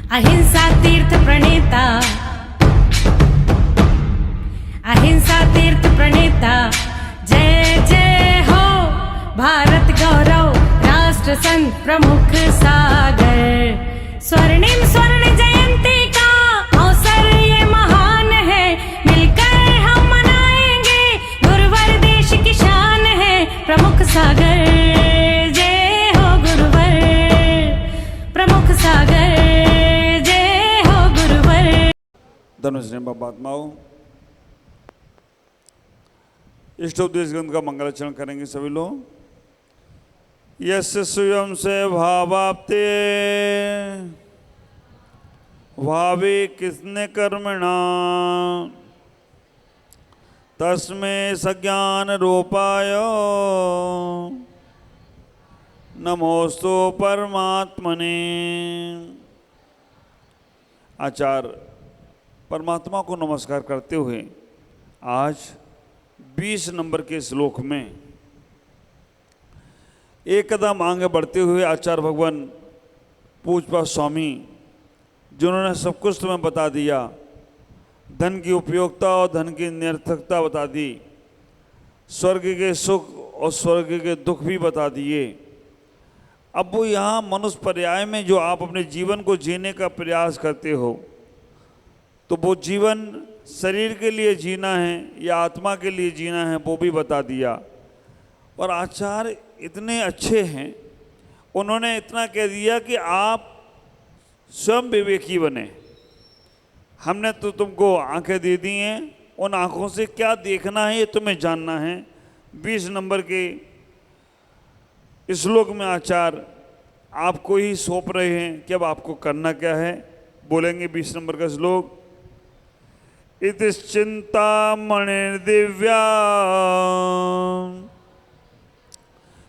अहिंसा तीर्थ प्रणेता, अहिंसा तीर्थ प्रणेता, जय जय हो भारत गौरव, राष्ट्र संत प्रमुख सागर। स्वर्णिम स्वर्ण जयंती का अवसर ये महान है, मिलकर हम मनाएंगे, गुरुवर देश की शान है प्रमुख सागर। जय हो गुरुवर प्रमुख सागर, जय हो गुरुवर। धनुष महात्माओं, इष्टोपदेश ग्रंथ का मंगलाचरण करेंगे सभी लोग। यस्य स्वयं से भावाप्ते भावे किसने कर्मणा, तस्मै सज्ञान रूपाय नमोस्तु परमात्मने। आचार्य परमात्मा को नमस्कार करते हुए आज 20 नंबर के श्लोक में एक कदम आगे बढ़ते हुए आचार्य भगवान पूज्यपाद स्वामी, जिन्होंने सब कुछ तुम्हें बता दिया, धन की उपयोगिता और धन की निरर्थकता बता दी, स्वर्ग के सुख और स्वर्ग के दुख भी बता दिए। अब वो यहाँ मनुष्य पर्याय में जो आप अपने जीवन को जीने का प्रयास करते हो, तो वो जीवन शरीर के लिए जीना है या आत्मा के लिए जीना है, वो भी बता दिया। और आचार्य इतने अच्छे हैं, उन्होंने इतना कह दिया कि आप स्वयं विवेकी बने। हमने तो तुमको आंखें दे दी हैं, उन आंखों से क्या देखना है ये तुम्हें जानना है। 20 नंबर के श्लोक में आचार्य आपको ही सौंप रहे हैं कि अब आपको करना क्या है। बोलेंगे 20 नंबर का श्लोक। इतिश्चिंतामणिर्दिव्या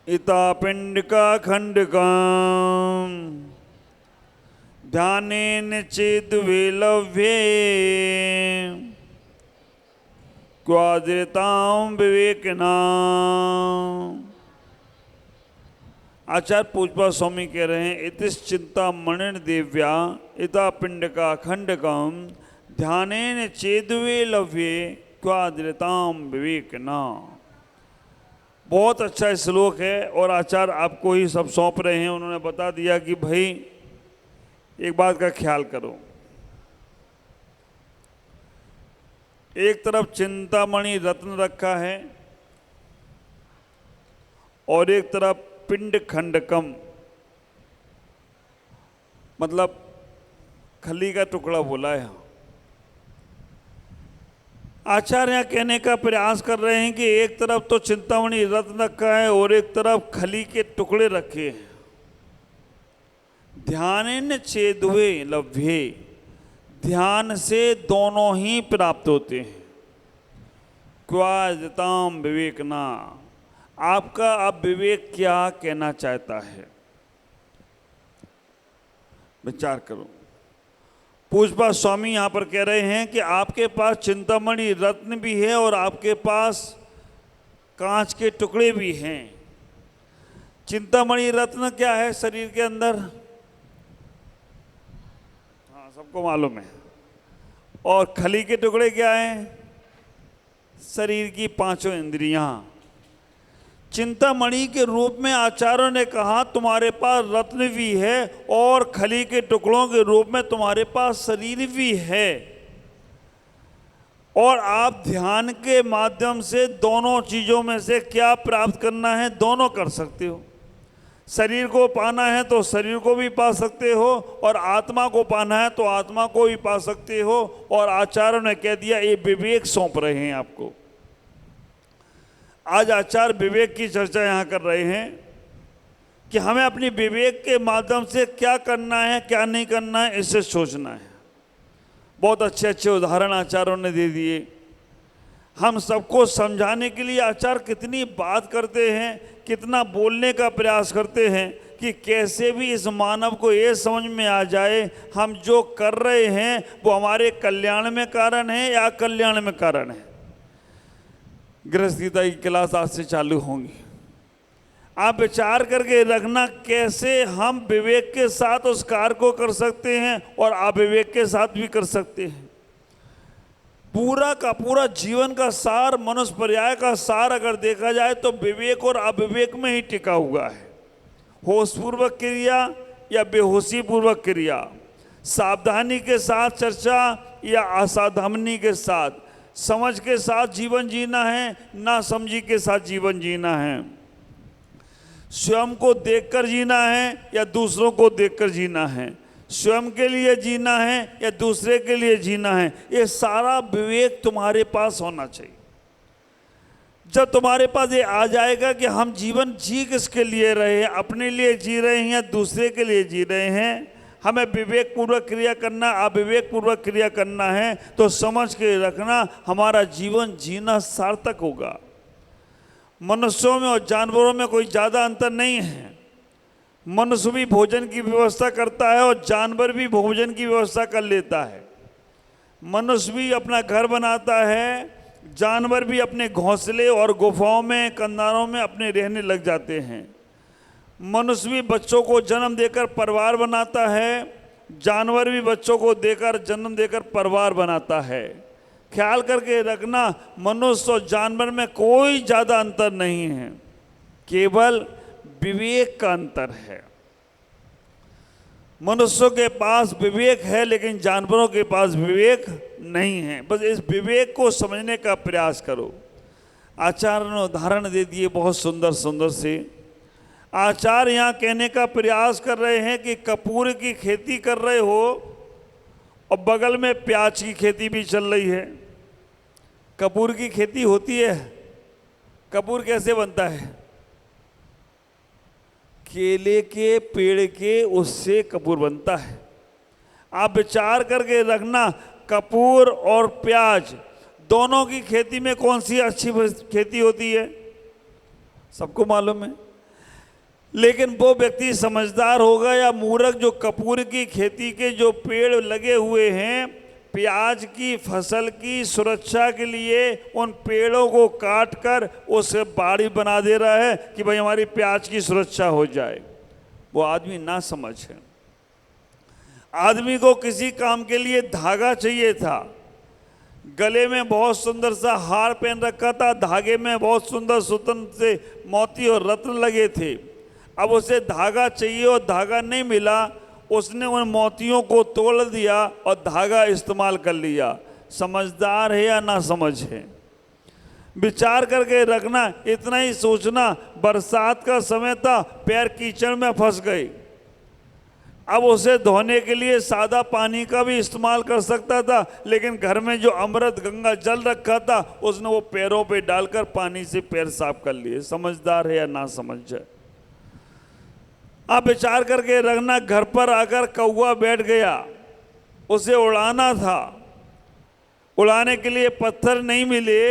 इता पिंडिका खंडिका, ध्यानेन चेद्वेलव्ये क्वाद्रितां विवेकिना। आचार्य पूज्यपाद स्वामी कह रहे हैं, इतिश्चिंतामणिर्दिव्या इता पिंडिका खंडकम, ध्यानेन चेद्वेलव्ये क्वाद्रितां विवेकिना। बहुत अच्छा श्लोक है और आचार्य आपको ही सब सौंप रहे हैं। उन्होंने बता दिया कि भाई एक बात का ख्याल करो, एक तरफ चिंतामणि रत्न रखा है और एक तरफ पिंड खंडकम, मतलब खली का टुकड़ा बोला है। आचार्य यहाँ कहने का प्रयास कर रहे हैं कि एक तरफ तो चिंतामणि रत्न रखा है और एक तरफ खली के टुकड़े रखे हैं। ध्यानेन चेद्वे लभ्ये, ध्यान से दोनों ही प्राप्त होते हैं। क्वाद्रितां विवेकिना, आपका अब विवेक क्या कहना चाहता है, विचार करो। पूज्यपाद स्वामी यहाँ पर कह रहे हैं कि आपके पास चिंतामणि रत्न भी है और आपके पास कांच के टुकड़े भी हैं। चिंतामणि रत्न क्या है शरीर के अंदर, हाँ सबको मालूम है। और खली के टुकड़े क्या हैं, शरीर की 5 इंद्रियां। चिंतामणि के रूप में आचार्यों ने कहा तुम्हारे पास रत्न भी है और खली के टुकड़ों के रूप में तुम्हारे पास शरीर भी है। और आप ध्यान के माध्यम से दोनों चीज़ों में से क्या प्राप्त करना है, दोनों कर सकते हो। शरीर को पाना है तो शरीर को भी पा सकते हो और आत्मा को पाना है तो आत्मा को भी पा सकते हो। और आचार्यों ने कह दिया ये विवेक सौंप रहे हैं आपको। आज आचार्य विवेक की चर्चा यहाँ कर रहे हैं कि हमें अपनी विवेक के माध्यम से क्या करना है क्या नहीं करना है, इससे सोचना है। बहुत अच्छे अच्छे उदाहरण आचार्यों ने दे दिए। हम सबको समझाने के लिए आचार्य कितनी बात करते हैं, कितना बोलने का प्रयास करते हैं कि कैसे भी इस मानव को ये समझ में आ जाए हम जो कर रहे हैं वो हमारे कल्याण में कारण है या कल्याण में कारण है। गृहस्थीता की क्लास आज से चालू होंगी। आप विचार करके रखना कैसे हम विवेक के साथ उस कार्य को कर सकते हैं और अविवेक के साथ भी कर सकते हैं। पूरा का पूरा जीवन का सार, मनुष्य पर्याय का सार अगर देखा जाए तो विवेक और अविवेक में ही टिका हुआ है। होशपूर्वक क्रिया या बेहोशी पूर्वक क्रिया, सावधानी के साथ चर्चा या असावधानी के साथ, समझ के साथ जीवन जीना है, ना समझी के साथ जीवन जीना है, स्वयं को देखकर जीना है या दूसरों को देखकर जीना है, स्वयं के लिए जीना है या दूसरे के लिए जीना है, ये सारा विवेक तुम्हारे पास होना चाहिए। जब तुम्हारे पास ये आ जाएगा कि हम जीवन जी किसके लिए रहे हैं, अपने लिए जी रहे हैं या दूसरे के लिए जी रहे हैं, हमें विवेक पूर्वक क्रिया करना, अविवेक पूर्वक क्रिया करना है, तो समझ के रखना हमारा जीवन जीना सार्थक होगा। मनुष्यों में और जानवरों में कोई ज़्यादा अंतर नहीं है। मनुष्य भी भोजन की व्यवस्था करता है और जानवर भी भोजन की व्यवस्था कर लेता है। मनुष्य भी अपना घर बनाता है, जानवर भी अपने घोंसले और गुफाओं में, कंधारों में अपने रहने लग जाते हैं। मनुष्य भी बच्चों को जन्म देकर परिवार बनाता है, जानवर भी बच्चों को देकर जन्म देकर परिवार बनाता है। ख्याल करके रखना, मनुष्य और जानवर में कोई ज़्यादा अंतर नहीं है, केवल विवेक का अंतर है। मनुष्यों के पास विवेक है लेकिन जानवरों के पास विवेक नहीं है। बस इस विवेक को समझने का प्रयास करो। आचार्य ने उदाहरण दे दिए बहुत सुंदर सुंदर से। आचार्य यहाँ कहने का प्रयास कर रहे हैं कि कपूर की खेती कर रहे हो और बगल में प्याज की खेती भी चल रही है। कपूर की खेती होती है, कपूर कैसे बनता है? केले के पेड़ के उससे कपूर बनता है। आप विचार करके रखना, कपूर और प्याज दोनों की खेती में कौन सी अच्छी खेती होती है? सबको मालूम है। लेकिन वो व्यक्ति समझदार होगा या मूर्ख जो कपूर की खेती के जो पेड़ लगे हुए हैं, प्याज की फसल की सुरक्षा के लिए उन पेड़ों को काट कर उसे बाड़ी बना दे रहा है कि भाई हमारी प्याज की सुरक्षा हो जाए। वो आदमी ना समझ है। आदमी को किसी काम के लिए धागा चाहिए था, गले में बहुत सुंदर सा हार पहन रखा था, धागे में बहुत सुंदर सुतन से मोती और रत्न लगे थे। अब उसे धागा चाहिए और धागा नहीं मिला, उसने उन मोतियों को तोड़ दिया और धागा इस्तेमाल कर लिया। समझदार है या ना समझ है? विचार करके रखना, इतना ही सोचना, बरसात का समय था, पैर कीचड़ में फंस गए। अब उसे धोने के लिए सादा पानी का भी इस्तेमाल कर सकता था, लेकिन घर में जो अमृत गंगा जल रखा था उसने वो पैरों पे डालकर पानी से पैर साफ कर लिए। समझदार है या ना समझ है? आप विचार करके रखना, घर पर आकर कौवा बैठ गया, उसे उड़ाना था, उड़ाने के लिए पत्थर नहीं मिले,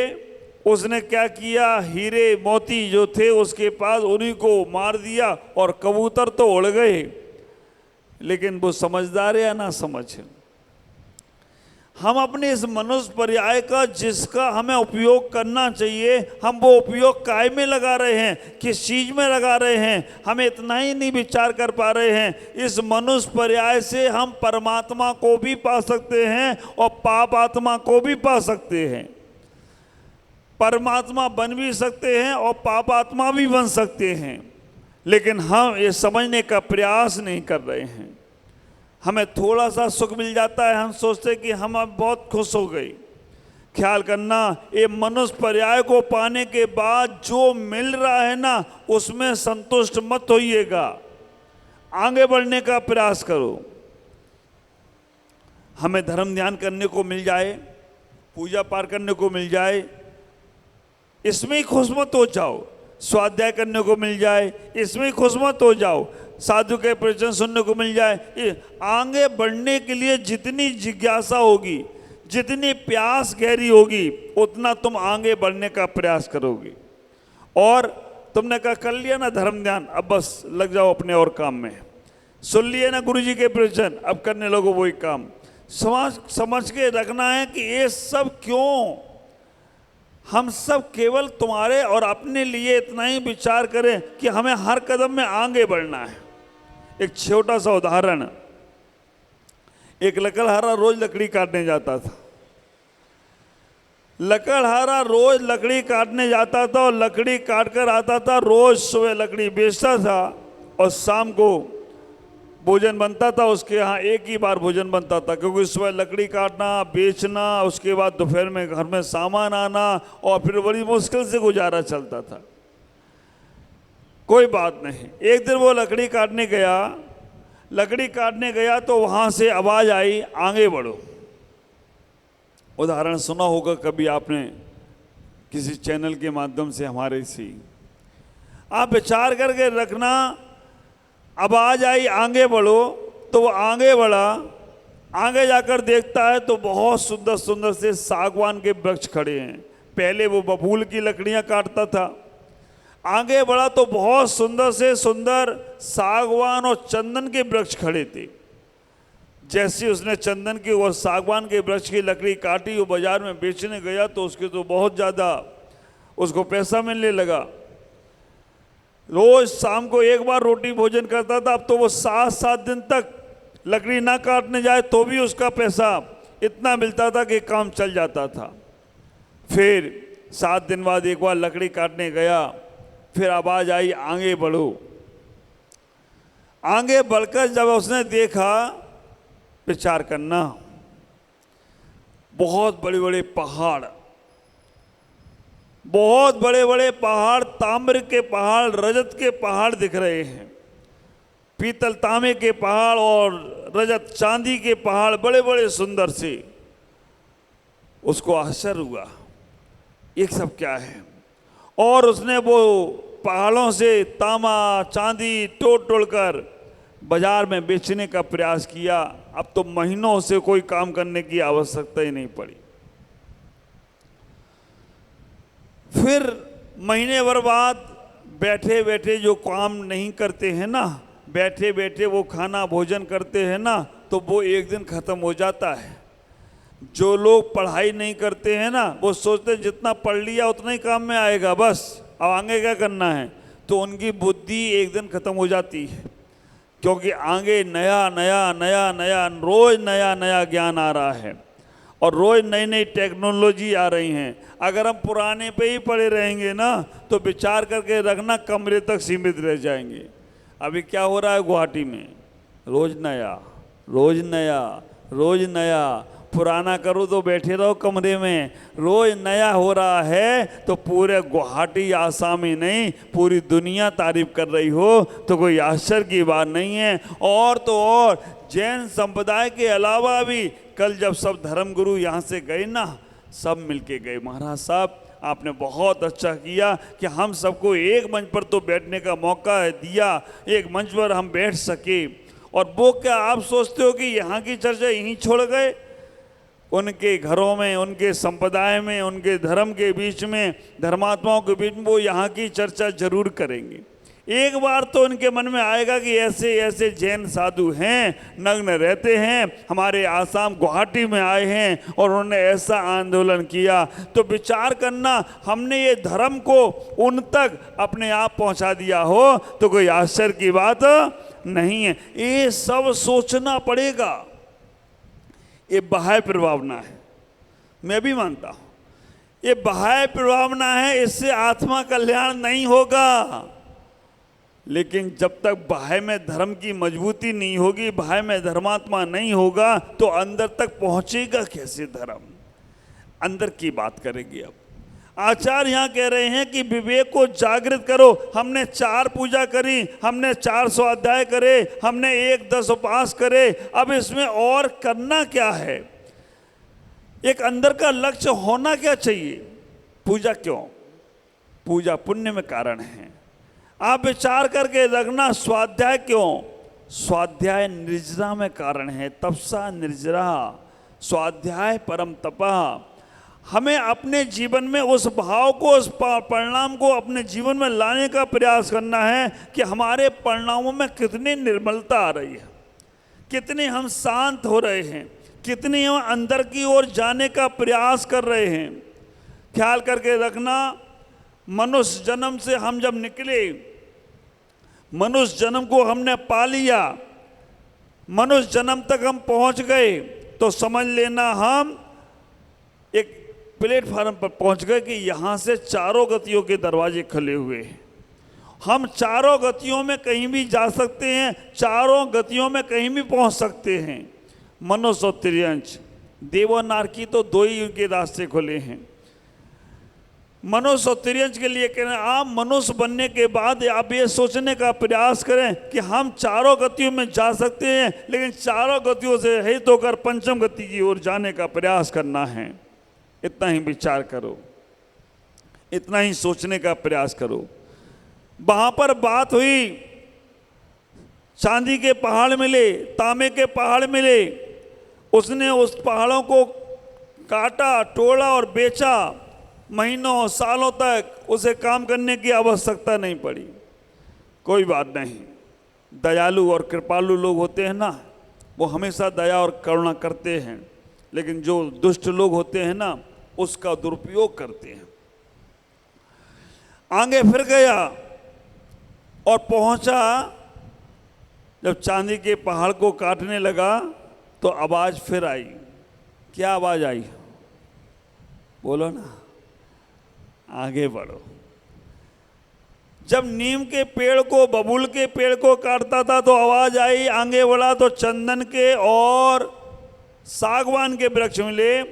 उसने क्या किया, हीरे मोती जो थे उसके पास उन्हीं को मार दिया और कबूतर तो उड़ गए। लेकिन वो समझदार है या ना समझ है? हम अपने इस मनुष्य पर्याय का जिसका हमें उपयोग करना चाहिए, हम वो उपयोग काय में लगा रहे हैं, किस चीज में लगा रहे हैं, हमें इतना ही नहीं विचार कर पा रहे हैं। इस मनुष्य पर्याय से हम परमात्मा को भी पा सकते हैं और पाप आत्मा को भी पा सकते हैं। परमात्मा बन भी सकते हैं और पाप आत्मा भी बन सकते हैं, लेकिन हम ये समझने का प्रयास नहीं कर रहे हैं। हमें थोड़ा सा सुख मिल जाता है, हम सोचते कि हम अब बहुत खुश हो गए। ख्याल करना, ये मनुष्य पर्याय को पाने के बाद जो मिल रहा है ना, उसमें संतुष्ट मत होइएगा, आगे बढ़ने का प्रयास करो। हमें धर्म ध्यान करने को मिल जाए, पूजा पाठ करने को मिल जाए, इसमें ही खुश मत हो जाओ। स्वाध्याय करने को मिल जाए, इसमें ही खुश मत हो जाओ। साधु के प्रवचन सुनने को मिल जाए, ये आगे बढ़ने के लिए जितनी जिज्ञासा होगी, जितनी प्यास गहरी होगी, उतना तुम आगे बढ़ने का प्रयास करोगे। और तुमने कहा कर लिया ना धर्म ध्यान, अब बस लग जाओ अपने और काम में। सुन लिए ना गुरु जी के प्रवचन, अब करने लगो वही काम। समझ के रखना है कि ये सब क्यों, हम सब केवल तुम्हारे और अपने लिए इतना ही विचार करें कि हमें हर कदम में आगे बढ़ना है। एक छोटा सा उदाहरण, एक लकड़हारा रोज लकड़ी काटने जाता था। लकड़हारा रोज लकड़ी काटने जाता था और लकड़ी काट कर आता था, रोज सुबह लकड़ी बेचता था और शाम को भोजन बनता था उसके यहाँ। एक ही बार भोजन बनता था, क्योंकि सुबह लकड़ी काटना, बेचना, उसके बाद दोपहर में घर में सामान आना और फिर बड़ी मुश्किल से गुजारा चलता था। कोई बात नहीं, एक दिन वो लकड़ी काटने गया तो वहाँ से आवाज़ आई, आगे बढ़ो। उदाहरण सुना होगा कभी आपने किसी चैनल के माध्यम से हमारे से। आप विचार करके रखना, आवाज आई आगे बढ़ो, तो वो आगे बढ़ा। आगे जाकर देखता है तो बहुत सुंदर सुंदर से सागवान के वृक्ष खड़े हैं। पहले वो बबूल की लकड़ियां काटता था, आगे बढ़ा तो बहुत सुंदर से सुंदर सागवान और चंदन के वृक्ष खड़े थे। जैसे उसने चंदन की और सागवान के वृक्ष की लकड़ी काटी, वो बाजार में बेचने गया तो उसके तो बहुत ज़्यादा उसको पैसा मिलने लगा। रोज शाम को एक बार रोटी भोजन करता था। अब तो वो 7-7 दिन तक लकड़ी ना काटने जाए तो भी उसका पैसा इतना मिलता था कि काम चल जाता था। फिर 7 दिन बाद एक बार लकड़ी काटने गया, फिर आवाज़ आई, आगे बढ़ो। आगे बढ़कर जब उसने देखा, विचार करना, बहुत बड़े बड़े पहाड़, बहुत बड़े बड़े पहाड़, ताम्र के पहाड़, रजत के पहाड़ दिख रहे हैं। पीतल तांबे के पहाड़ और रजत चांदी के पहाड़, बड़े बड़े सुंदर से। उसको आश्चर्य हुआ, ये सब क्या है। और उसने वो पहाड़ों से तांबा चांदी तोड़ कर बाजार में बेचने का प्रयास किया। अब तो महीनों से कोई काम करने की आवश्यकता ही नहीं पड़ी। फिर महीने भर बाद बैठे बैठे जो काम नहीं करते हैं ना, बैठे बैठे वो खाना भोजन करते हैं ना, तो वो एक दिन खत्म हो जाता है। जो लोग पढ़ाई नहीं करते हैं ना, वो सोचते हैं जितना पढ़ लिया उतना ही काम में आएगा, बस अब आगे क्या करना है। तो उनकी बुद्धि एक दिन खत्म हो जाती है, क्योंकि आगे नया नया नया नया रोज नया नया ज्ञान आ रहा है और रोज नई नई टेक्नोलॉजी आ रही हैं। अगर हम पुराने पे ही पड़े रहेंगे ना, तो विचार करके रखना कमरे तक सीमित रह जाएंगे। अभी क्या हो रहा है गुवाहाटी में, रोज नया रोज नया रोज नया। पुराना करो तो बैठे रहो कमरे में, रोज नया हो रहा है। तो पूरे गुवाहाटी आसाम ही नहीं, पूरी दुनिया तारीफ कर रही हो तो कोई आश्चर्य की बात नहीं है। और तो और जैन संप्रदाय के अलावा भी कल जब सब धर्मगुरु यहाँ से गए ना, सब मिलके गए। महाराज साहब, आपने बहुत अच्छा किया कि हम सबको एक मंच पर तो बैठने का मौका दिया, एक मंच पर हम बैठ सके। और वो क्या आप सोचते हो कि यहाँ की चर्चा यहीं छोड़ गए? उनके घरों में, उनके संप्रदाय में, उनके धर्म के बीच में, धर्मात्माओं के बीच में वो यहाँ की चर्चा जरूर करेंगे। एक बार तो उनके मन में आएगा कि ऐसे ऐसे जैन साधु हैं, नग्न रहते हैं, हमारे आसाम गुवाहाटी में आए हैं और उन्होंने ऐसा आंदोलन किया। तो विचार करना, हमने ये धर्म को उन तक अपने आप पहुंचा दिया हो तो कोई आश्चर्य की बात नहीं है। ये सब सोचना पड़ेगा। ये बाह्य प्रभावना है, मैं भी मानता हूँ ये बाह्य प्रभावना है, इससे आत्मा कल्याण नहीं होगा। लेकिन जब तक बाह्य में धर्म की मजबूती नहीं होगी, बाह्य में धर्मात्मा नहीं होगा, तो अंदर तक पहुंचेगा कैसे धर्म? अंदर की बात करेंगे। अब आचार्य यहाँ कह रहे हैं कि विवेक को जागृत करो। हमने 4 पूजा करी, हमने 4 स्वाध्याय करे, हमने 1-10 उपवास करे, अब इसमें और करना क्या है? एक अंदर का लक्ष्य होना क्या चाहिए? पूजा क्यों? पूजा पुण्य में कारण है। आप विचार करके रखना, स्वाध्याय क्यों? स्वाध्याय निर्जरा में कारण है। तपसा निर्जरा, स्वाध्याय परम तपा। हमें अपने जीवन में उस भाव को, उस परिणाम को अपने जीवन में लाने का प्रयास करना है कि हमारे परिणामों में कितनी निर्मलता आ रही है, कितने हम शांत हो रहे हैं, कितनी हम अंदर की ओर जाने का प्रयास कर रहे हैं। ख्याल करके रखना, मनुष्य जन्म से हम जब निकले, मनुष्य जन्म को हमने पा लिया, मनुष्य जन्म तक हम पहुंच गए, तो समझ लेना हम एक प्लेटफार्म पर पहुंच गए कि यहाँ से चारों गतियों के दरवाजे खुले हुए हैं। हम चारों गतियों में कहीं भी जा सकते हैं, चारों गतियों में कहीं भी पहुंच सकते हैं। मनुष्य और तिर्यंश, देव और नारकी तो दो ही उनके रास्ते खुले हैं। मनुष्य और तिर्यंश के लिए कहना, आप मनुष्य बनने के बाद आप ये सोचने का प्रयास करें कि हम चारों गतियों में जा सकते हैं, लेकिन चारों गतियों से रहित होकर पंचम गति की ओर जाने का प्रयास करना है। इतना ही विचार करो, इतना ही सोचने का प्रयास करो। वहां पर बात हुई, चांदी के पहाड़ मिले, तांबे के पहाड़ मिले, उसने उस पहाड़ों को काटा, तोड़ा और बेचा। महीनों सालों तक उसे काम करने की आवश्यकता नहीं पड़ी। कोई बात नहीं, दयालु और कृपालु लोग होते हैं ना, वो हमेशा दया और करुणा करते हैं, लेकिन जो दुष्ट लोग होते हैं ना, उसका दुरुपयोग करते हैं। आगे फिर गया और पहुंचा, जब चांदी के पहाड़ को काटने लगा तो आवाज फिर आई। क्या आवाज आई? बोलो ना, आगे बढ़ो। जब नीम के पेड़ को, बबूल के पेड़ को काटता था तो आवाज आई, आगे बढ़ा तो चंदन के और सागवान के वृक्ष मिले।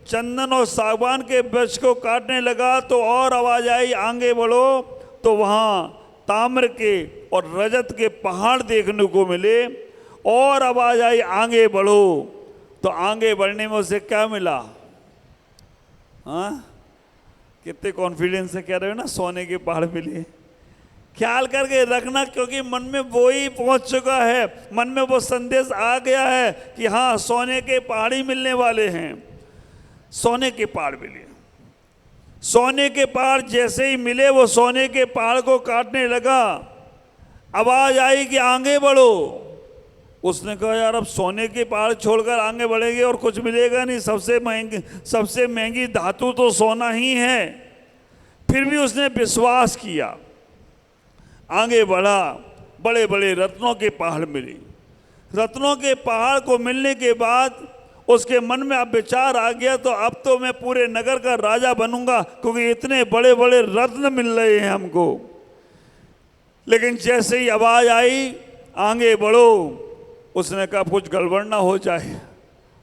चंदन और सागवान के वृक्ष को काटने लगा तो और आवाज आई, आगे बढ़ो, तो वहां ताम्र के और रजत के पहाड़ देखने को मिले। और आवाज आई, आगे बढ़ो, तो आगे बढ़ने में उसे क्या मिला? हाँ, कितने कॉन्फिडेंस से कह रहे हो ना, सोने के पहाड़ मिले। ख्याल करके रखना, क्योंकि मन में वो ही पहुंच चुका है, मन में वो संदेश आ गया है कि हाँ, सोने के पहाड़ ही मिलने वाले हैं। सोने के पहाड़ मिले। सोने के पहाड़ जैसे ही मिले, वो सोने के पहाड़ को काटने लगा। आवाज आई कि आगे बढ़ो। उसने कहा, यार अब सोने के पहाड़ छोड़कर आगे बढ़ेंगे और कुछ मिलेगा नहीं, सबसे महंगी धातु तो सोना ही है। फिर भी उसने विश्वास किया, आगे बढ़ा। बड़े बड़े रत्नों के पहाड़ मिले। रत्नों के पहाड़ को मिलने के बाद उसके मन में अब विचार आ गया, तो अब तो मैं पूरे नगर का राजा बनूंगा, क्योंकि इतने बड़े बड़े रत्न मिल रहे हैं हमको। लेकिन जैसे ही आवाज आई, आगे बढ़ो, उसने कहा कुछ गड़बड़ ना हो जाए।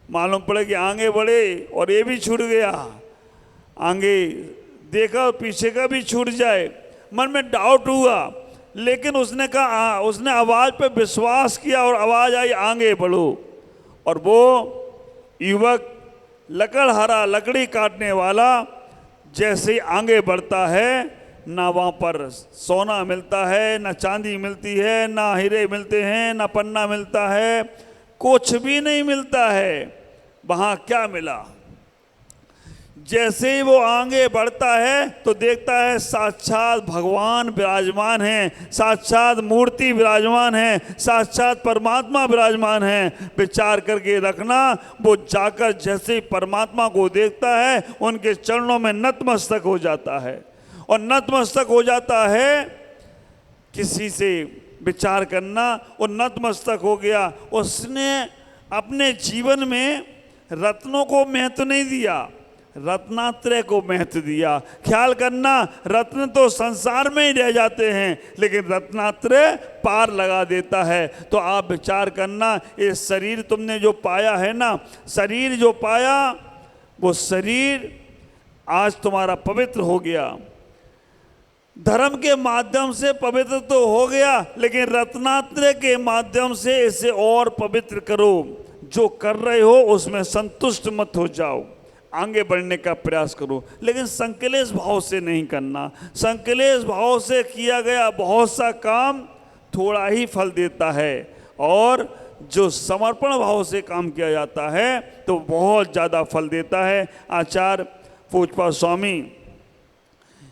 मालूम पड़े कि आगे बढ़े और ये भी छूट गया, आगे देखा पीछे का भी छूट जाए। मन में डाउट हुआ, लेकिन उसने कहा, उसने आवाज पे विश्वास किया और आवाज आई, आगे बढ़ो। और वो युवक लकड़हारा, लकड़ी काटने वाला, जैसे ही आगे बढ़ता है, ना वहाँ पर सोना मिलता है, ना चांदी मिलती है, ना हीरे मिलते हैं, ना पन्ना मिलता है, कुछ भी नहीं मिलता है। वहाँ क्या मिला? जैसे ही वो आगे बढ़ता है तो देखता है साक्षात भगवान विराजमान हैं, साक्षात मूर्ति विराजमान है, साक्षात परमात्मा विराजमान है। विचार करके रखना, वो जाकर जैसे ही परमात्मा को देखता है, उनके चरणों में नतमस्तक हो जाता है। और नतमस्तक हो जाता है, किसी से विचार करना, वो नतमस्तक हो गया। उसने अपने जीवन में रत्नों को महत्व नहीं दिया, रत्नात्रय को महत्व दिया। ख्याल करना, रत्न तो संसार में ही रह जाते हैं, लेकिन रत्नात्रय पार लगा देता है। तो आप विचार करना, ये शरीर तुमने जो पाया है ना, शरीर जो पाया, वो शरीर आज तुम्हारा पवित्र हो गया। धर्म के माध्यम से पवित्र तो हो गया, लेकिन रत्नात्रय के माध्यम से इसे और पवित्र करो। जो कर रहे हो उसमें संतुष्ट मत हो जाओ, आगे बढ़ने का प्रयास करो, लेकिन संकलेश भाव से नहीं करना। संकलेश भाव से किया गया बहुत सा काम थोड़ा ही फल देता है, और जो समर्पण भाव से काम किया जाता है तो बहुत ज़्यादा फल देता है। आचार्य पूज्यपाद स्वामी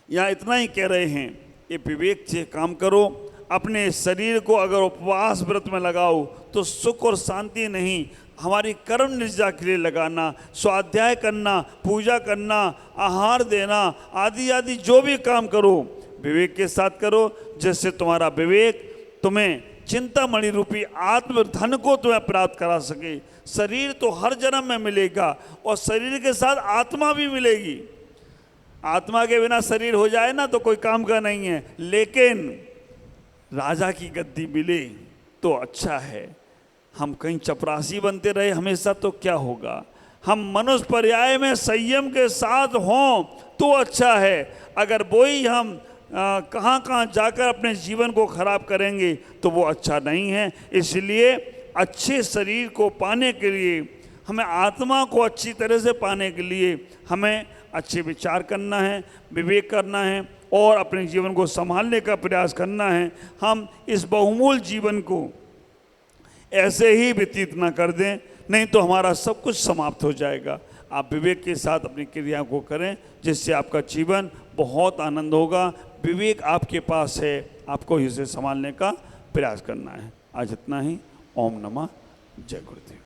यहाँ इतना ही कह रहे हैं, ये विवेक से काम करो, अपने शरीर को अगर उपवास व्रत में लगाओ तो सुख और शांति नहीं, हमारी कर्म निर्जा के लिए लगाना, स्वाध्याय करना, पूजा करना, आहार देना आदि आदि जो भी काम करो विवेक के साथ करो, जिससे तुम्हारा विवेक तुम्हें चिंतामणि रूपी आत्म धन को तुम्हें प्राप्त करा सके। शरीर तो हर जन्म में मिलेगा और शरीर के साथ आत्मा भी मिलेगी। आत्मा के बिना शरीर हो जाए ना तो कोई काम का नहीं है, लेकिन राजा की गद्दी मिले तो अच्छा है। हम कहीं चपरासी बनते रहे हमेशा तो क्या होगा। हम मनुष्य पर्याय में संयम के साथ हों तो अच्छा है। अगर वही हम कहाँ कहाँ जाकर अपने जीवन को खराब करेंगे तो वो अच्छा नहीं है। इसलिए अच्छे शरीर को पाने के लिए, हमें आत्मा को अच्छी तरह से पाने के लिए हमें अच्छे विचार करना है, विवेक करना है और अपने जीवन को संभालने का प्रयास करना है। हम इस बहुमूल्य जीवन को ऐसे ही व्यतीत ना कर दें, नहीं तो हमारा सब कुछ समाप्त हो जाएगा। आप विवेक के साथ अपनी क्रियाओं को करें, जिससे आपका जीवन बहुत आनंद होगा। विवेक आपके पास है, आपको इसे संभालने का प्रयास करना है। आज इतना ही। ओम नमः जय गुरुदेव।